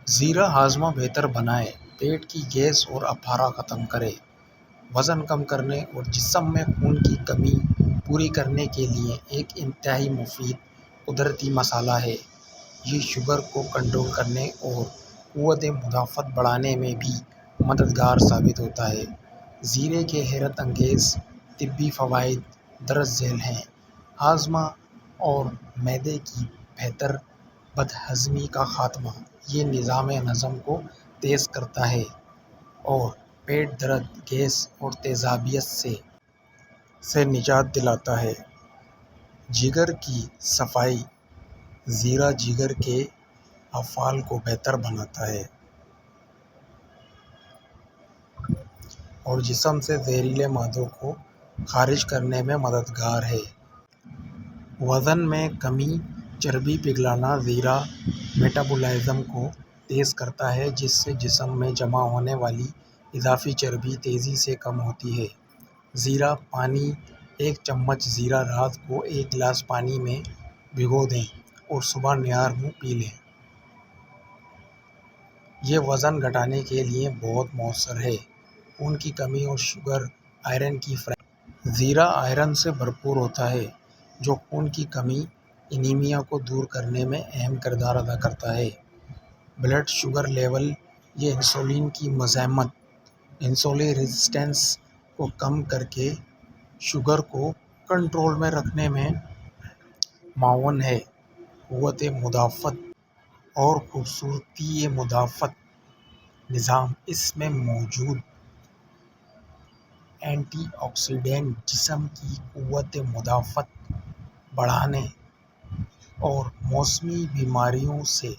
زیرہ ہاضمہ بہتر بنائے، پیٹ کی گیس اور اپارہ ختم کرے، وزن کم کرنے اور جسم میں خون کی کمی پوری کرنے کے لیے ایک انتہائی مفید قدرتی مسالہ ہے۔ یہ شوگر کو کنٹرول کرنے اور قوت مدافعت بڑھانے میں بھی مددگار ثابت ہوتا ہے۔ زیرے کے حیرت انگیز طبی فوائد درج ذیل ہیں: ہاضمہ اور معدے کی بہتر بدہضمی کا خاتمہ: یہ نظام ہضم کو تیز کرتا ہے اور پیٹ درد، گیس اور تیزابیت سے نجات دلاتا ہے۔ جگر کی صفائی: زیرہ جگر کے افعال کو بہتر بناتا ہے اور جسم سے زہریلے مادوں کو خارج کرنے میں مددگار ہے۔ وزن میں کمی، چربی پگھلانا: زیرہ میٹابولزم کو تیز کرتا ہے جس سے جسم میں جمع ہونے والی اضافی چربی تیزی سے کم ہوتی ہے۔ زیرہ پانی: ایک چمچ زیرہ رات کو ایک گلاس پانی میں بھگو دیں اور صبح نہار منہ پی لیں۔ یہ وزن گھٹانے کے لیے بہت مؤثر ہے۔ خون کی کمی اور شوگر آئرن کی فراہمی: زیرہ آئرن سے بھرپور ہوتا ہے جو خون کی کمی انیمیا کو دور کرنے میں اہم کردار ادا کرتا ہے۔ بلڈ شوگر لیول: یہ انسولین کی مزاحمت انسولین ریزسٹنس کو کم کرکے شوگر کو کنٹرول میں رکھنے میں معاون ہے۔ قوت مدافعت اور خوبصورتی مدافعت نظام: اس میں موجود اینٹی آکسیڈینٹ جسم کی قوت مدافعت بڑھانے اور موسمی بیماریوں سے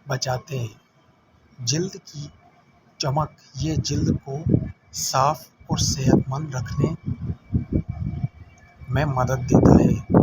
بچاتے ہیں۔ جلد کی چمک: یہ جلد کو صاف اور صحت مند رکھنے میں مدد دیتا ہے۔